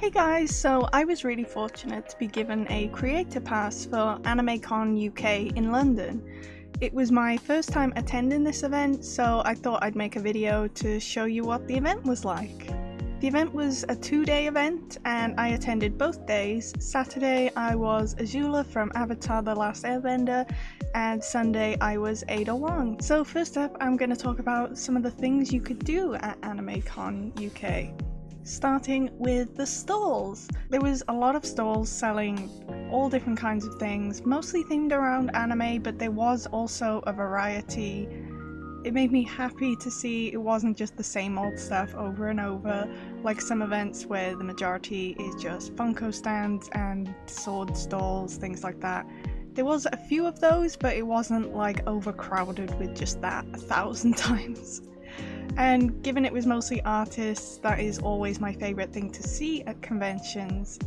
Hey guys, so I was really fortunate to be given a creator pass for Animeconuk UK in London. It was my first time attending this event, so I thought I'd make a video to show you what the event was like. The event was a 2-day event and I attended both days. Saturday I was Azula from Avatar The Last Airbender and Sunday I was Ada Wong. So first up I'm going to talk about some of the things you could do at Animeconuk UK. Starting with the stalls. There was a lot of stalls selling all different kinds of things, mostly themed around anime, but there was also a variety. It made me happy to see it wasn't just the same old stuff over and over, like some events where the majority is just Funko stands and sword stalls, things like that. There was a few of those, but it wasn't like overcrowded with just that 1,000 times. And given it was mostly artists, that is always my favourite thing to see at conventions.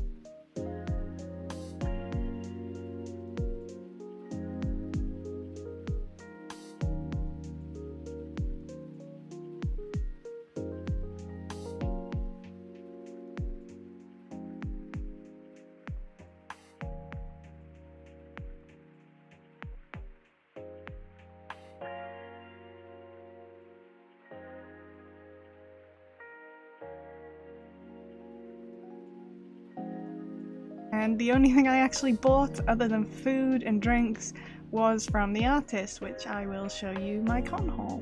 And the only thing I actually bought other than food and drinks was from the artists, which I will show you my con haul.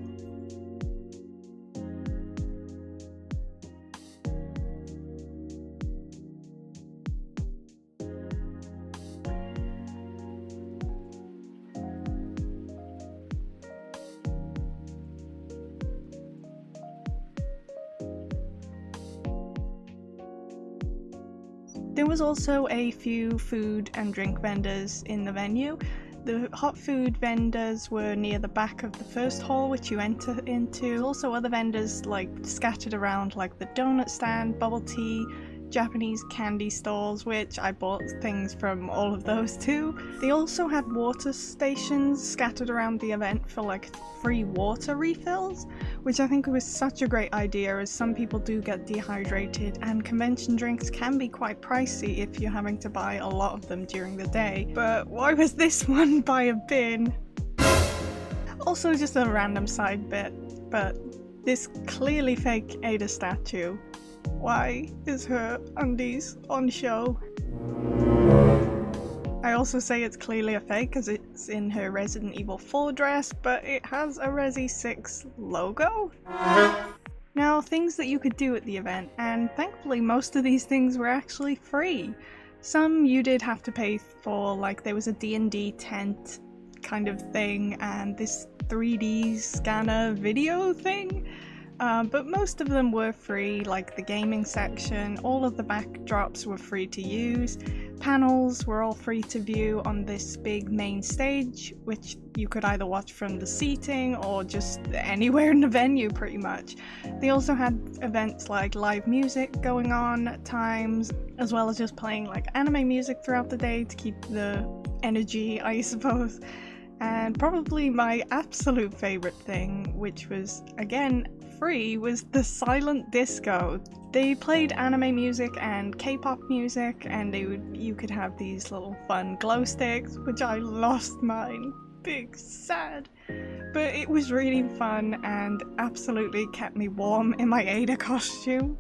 There was also a few food and drink vendors in the venue. The hot food vendors were near the back of the first hall which you enter into. Also other vendors like scattered around, like the donut stand, bubble tea, Japanese candy stalls, which I bought things from all of those too. They also had water stations scattered around the event for like free water refills, which I think was such a great idea, as some people do get dehydrated and convention drinks can be quite pricey if you're having to buy a lot of them during the day. But why was this one by a bin? Also just a random side bit, but this clearly fake Ada statue. Why is her undies on show? I also say it's clearly a fake because it's in her Resident Evil 4 dress, but it has a Resi 6 logo. Now, things that you could do at the event, and thankfully most of these things were actually free. Some you did have to pay for, like there was a D&D tent kind of thing and this 3D scanner video thing. But most of them were free, like the gaming section. All of the backdrops were free to use. Panels were all free to view on this big main stage, which you could either watch from the seating or just anywhere in the venue pretty much. They also had events like live music going on at times, as well as just playing like anime music throughout the day to keep the energy, I suppose. And probably my absolute favourite thing, which was again free, was the silent disco. They played anime music and K-pop music, and you could have these little fun glow sticks, which I lost mine. Big sad. But it was really fun and absolutely kept me warm in my Ada costume.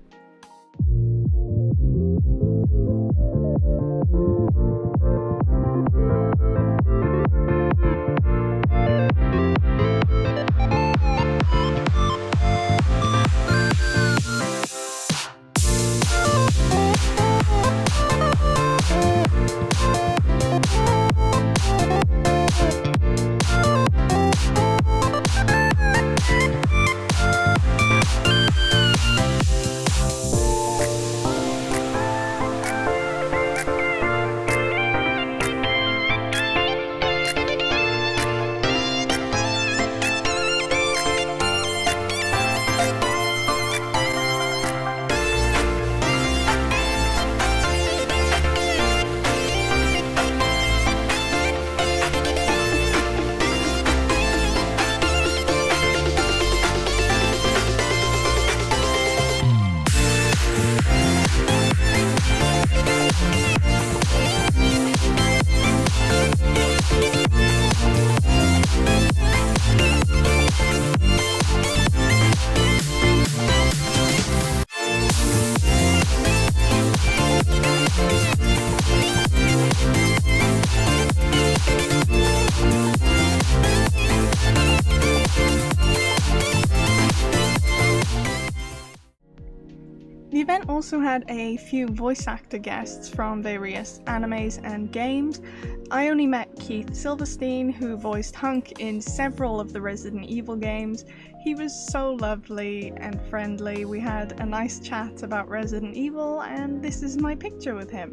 event also had a few voice actor guests from various animes and games. I only met Keith Silverstein, who voiced Hunk in several of the Resident Evil games. He was so lovely and friendly. We had a nice chat about Resident Evil, and this is my picture with him.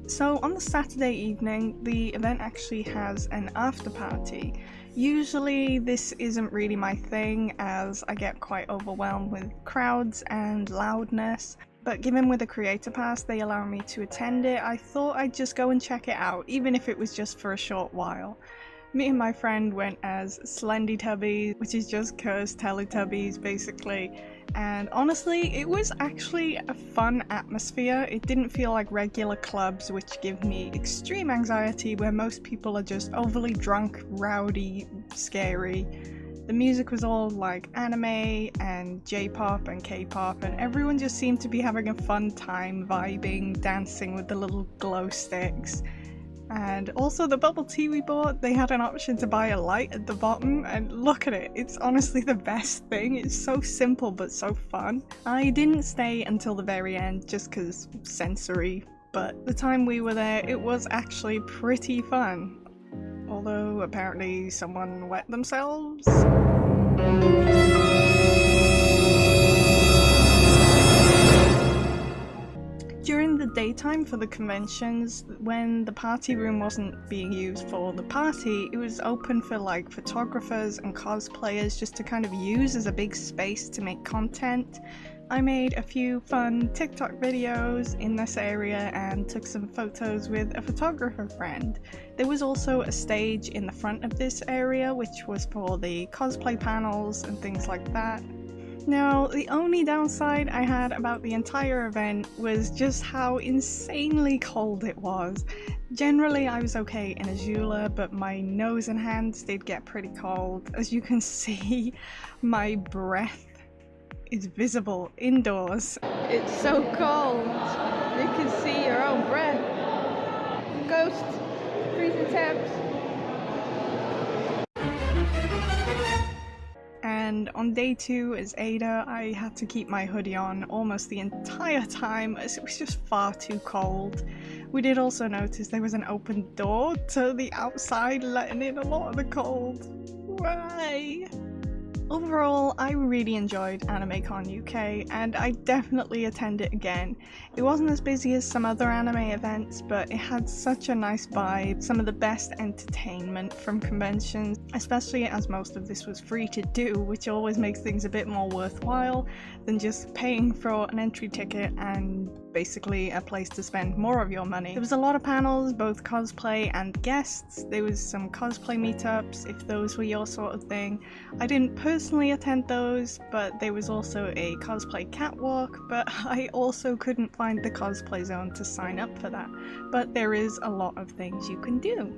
So on the Saturday evening, the event actually has an after party. Usually this isn't really my thing, as I get quite overwhelmed with crowds and loudness, but given with a creator pass they allow me to attend it, I thought I'd just go and check it out, even if it was just for a short while. Me and my friend went as Slendy Tubbies, which is just cursed Teletubbies basically, and honestly it was actually a fun atmosphere. It didn't feel like regular clubs, which give me extreme anxiety, where most people are just overly drunk, rowdy, scary. The music was all like anime and J-pop and K-pop, and everyone just seemed to be having a fun time vibing, dancing with the little glow sticks. And also the bubble tea we bought, they had an option to buy a light at the bottom, and look at it, it's honestly the best thing. It's so simple but so fun. I didn't stay until the very end just because sensory, but the time we were there it was actually pretty fun. Although apparently someone wet themselves. During the daytime for the conventions, when the party room wasn't being used for the party, it was open for like photographers and cosplayers just to kind of use as a big space to make content. I made a few fun TikTok videos in this area and took some photos with a photographer friend. There was also a stage in the front of this area which was for the cosplay panels and things like that. Now, the only downside I had about the entire event was just how insanely cold it was. Generally I was okay in Azula, but my nose and hands did get pretty cold. As you can see, my breath is visible indoors. It's so cold. You can see your own breath. Ghost, freezing temps. And on day 2 as Ada, I had to keep my hoodie on almost the entire time as it was just far too cold. We did also notice there was an open door to the outside, letting in a lot of the cold. Why? Overall, I really enjoyed Animecon UK, and I definitely attend it again. It wasn't as busy as some other anime events, but it had such a nice vibe, some of the best entertainment from conventions, especially as most of this was free to do, which always makes things a bit more worthwhile than just paying for an entry ticket and basically a place to spend more of your money. There was a lot of panels, both cosplay and guests. There was some cosplay meetups, if those were your sort of thing. I didn't personally attend those, but there was also a cosplay catwalk, but I also couldn't find the cosplay zone to sign up for that. But there is a lot of things you can do.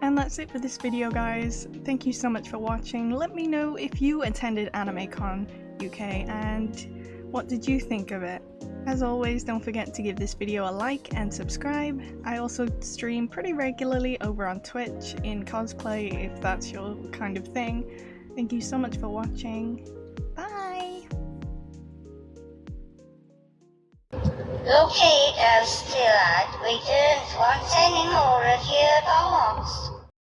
And that's it for this video, guys. Thank you so much for watching. Let me know if you attended Animecon UK and what did you think of it. As always, don't forget to give this video a like and subscribe. I also stream pretty regularly over on Twitch in cosplay if that's your kind of thing. Thank you so much for watching. Bye! Locate as still at we don't want any more of your dogs.